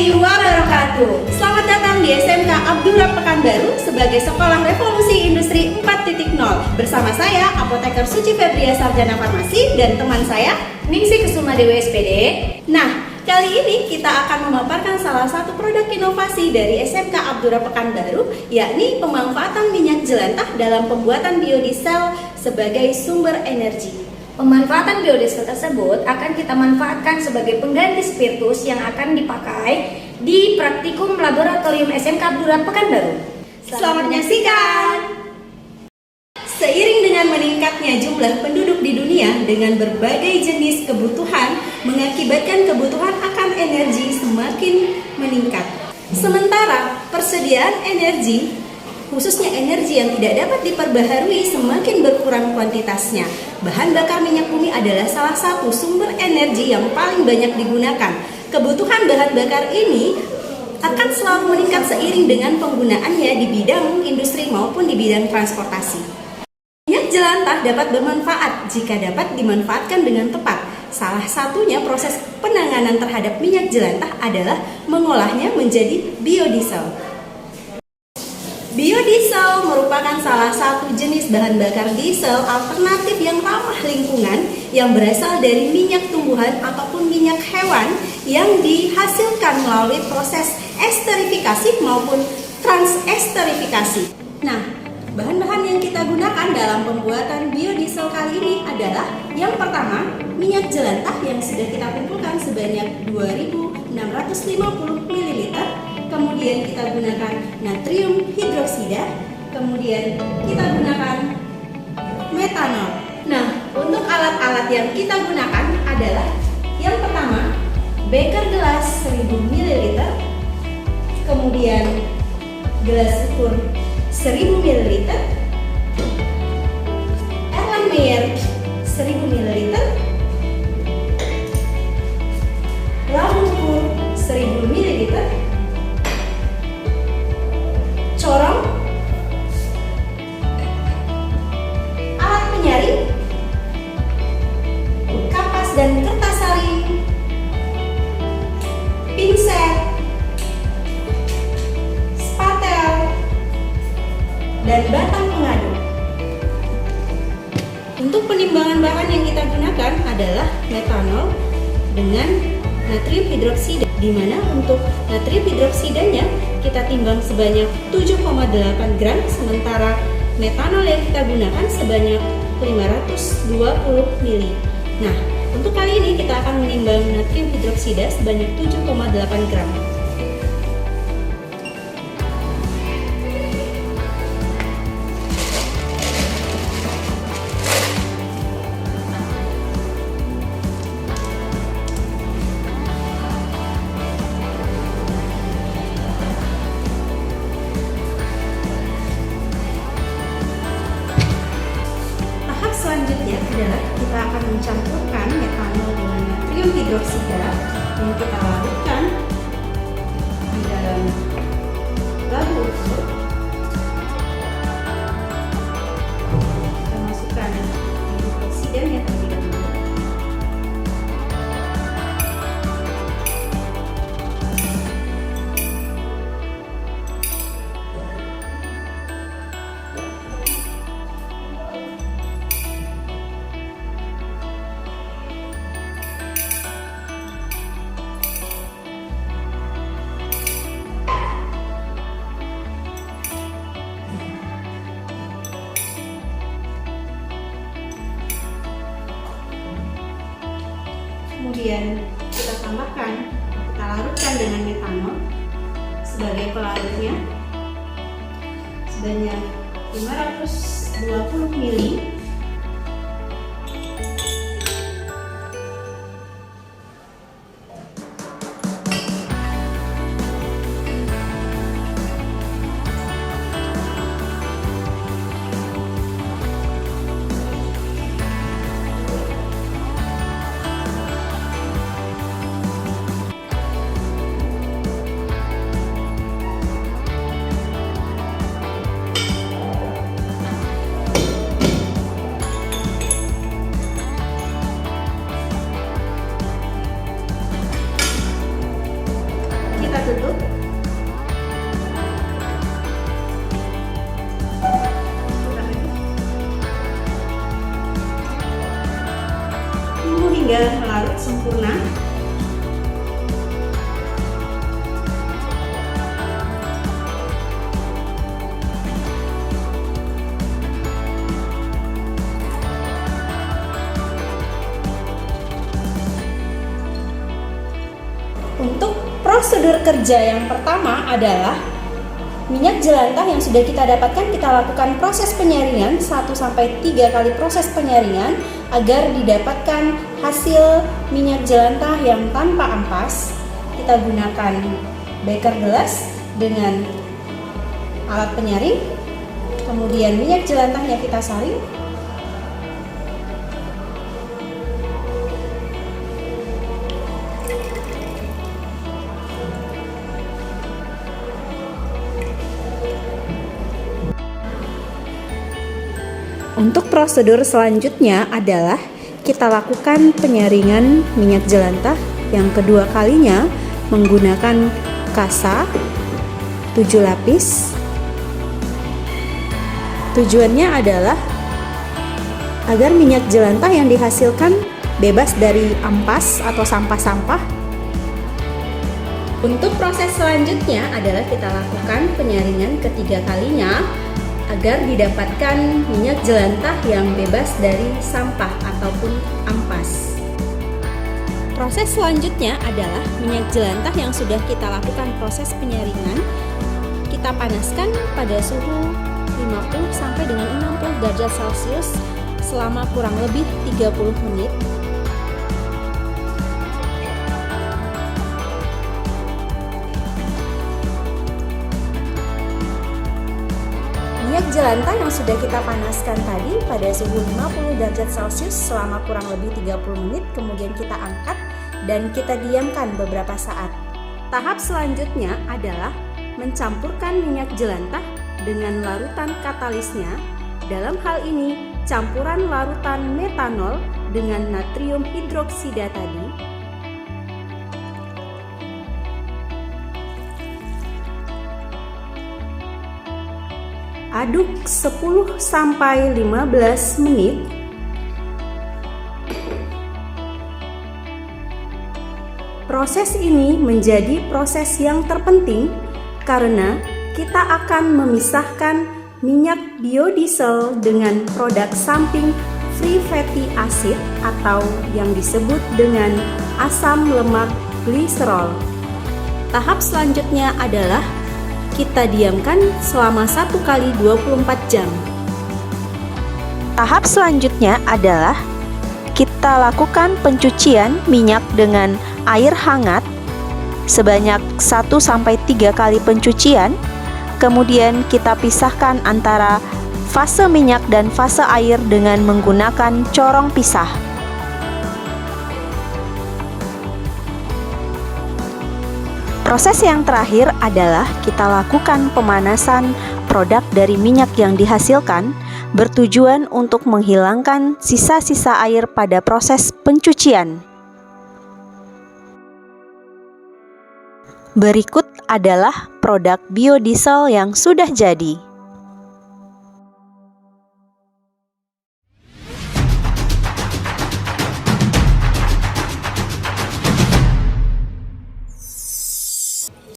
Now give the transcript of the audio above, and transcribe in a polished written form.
warahmatullahi wabarakatuh. Selamat datang di SMK Abdurrahman Pekanbaru sebagai Sekolah Revolusi Industri 4.0. Bersama saya, Apoteker Suci Febria Sarjana Farmasi, dan teman saya, Ningsih Kusuma Dewi SPD. Nah, kali ini kita akan memaparkan salah satu produk inovasi dari SMK Abdurrahman Pekanbaru, yakni pemanfaatan minyak jelantah dalam pembuatan biodiesel sebagai sumber energi. Pemanfaatan biodiesel tersebut akan kita manfaatkan sebagai pengganti spiritus yang akan dipakai di praktikum laboratorium SMK Abdurrahman Pekanbaru. Selamat menyaksikan! Seiring dengan meningkatnya jumlah penduduk di dunia dengan berbagai jenis kebutuhan, mengakibatkan kebutuhan akan energi semakin meningkat. Sementara persediaan energi, khususnya energi yang tidak dapat diperbaharui, semakin berkurang kuantitasnya. Bahan bakar minyak bumi adalah salah satu sumber energi yang paling banyak digunakan. Kebutuhan bahan bakar ini akan selalu meningkat seiring dengan penggunaannya di bidang industri maupun di bidang transportasi. Minyak jelantah dapat bermanfaat jika dapat dimanfaatkan dengan tepat. Salah satunya proses penanganan terhadap minyak jelantah adalah mengolahnya menjadi biodiesel. Biodiesel merupakan salah satu jenis bahan bakar diesel alternatif yang ramah lingkungan yang berasal dari minyak tumbuhan ataupun minyak hewan yang dihasilkan melalui proses esterifikasi maupun transesterifikasi. Nah, bahan-bahan yang kita gunakan dalam pembuatan biodiesel kali ini adalah yang pertama, minyak jelantah yang sudah kita kumpulkan sebanyak 2.650 ml. Kemudian kita gunakan natrium hidroksida, kemudian kita gunakan metanol. Nah, untuk alat-alat yang kita gunakan adalah yang pertama, beker gelas 1000 ml, kemudian gelas ukur 1000 ml, Erlenmeyer 1000 ml, lampu ukur 1000 ml, corong, alat penyaring, kapas dan kertas saring, pinset, spatel, dan batang pengaduk. Untuk penimbangan bahan yang kita gunakan adalah metanol dengan natrium hidroksida, di mana untuk natrium hidroksidanya kita timbang sebanyak 7,8 gram, sementara metanol yang kita gunakan sebanyak 520 ml. Nah, untuk kali ini kita akan menimbang natrium hidroksida sebanyak 7,8 gram. Selanjutnya adalah kita akan mencampurkan metanol dengan natrium hidroksida yang kita larutkan di dalam labu ukur. Kita masukkan hidroksidanya terlebih dahulu. Kemudian kita tambahkan, kita larutkan dengan metanol sebagai pelarutnya sebanyak 520 ml. hingga larut sempurna. Untuk prosedur kerja yang pertama adalah minyak jelantah yang sudah kita dapatkan, kita lakukan proses penyaringan 1-3 kali proses penyaringan agar didapatkan hasil minyak jelantah yang tanpa ampas. Kita gunakan beker gelas dengan alat penyaring, kemudian minyak jelantahnya kita saring. Untuk prosedur selanjutnya adalah kita lakukan penyaringan minyak jelantah yang kedua kalinya menggunakan kasa 7 lapis. Tujuannya adalah agar minyak jelantah yang dihasilkan bebas dari ampas atau sampah-sampah. Untuk proses selanjutnya adalah kita lakukan penyaringan ketiga kalinya agar didapatkan minyak jelantah yang bebas dari sampah ataupun ampas. Proses selanjutnya adalah minyak jelantah yang sudah kita lakukan proses penyaringan, kita panaskan pada suhu 50 sampai dengan 60 derajat Celcius selama kurang lebih 30 menit. Minyak jelantah yang sudah kita panaskan tadi pada suhu 50 derajat Celcius selama kurang lebih 30 menit, kemudian kita angkat dan kita diamkan beberapa saat. Tahap selanjutnya adalah mencampurkan minyak jelantah dengan larutan katalisnya. Dalam hal ini, campuran larutan metanol dengan natrium hidroksida tadi. Aduk 10 sampai 15 menit. Proses ini menjadi proses yang terpenting karena kita akan memisahkan minyak biodiesel dengan produk samping free fatty acid atau yang disebut dengan asam lemak gliserol. Tahap selanjutnya adalah kita diamkan selama 1 kali 24 jam. Tahap selanjutnya adalah kita lakukan pencucian minyak dengan air hangat sebanyak 1-3 kali pencucian. Kemudian kita pisahkan antara fase minyak dan fase air dengan menggunakan corong pisah. Proses yang terakhir adalah kita lakukan pemanasan produk dari minyak yang dihasilkan bertujuan untuk menghilangkan sisa-sisa air pada proses pencucian. Berikut adalah produk biodiesel yang sudah jadi.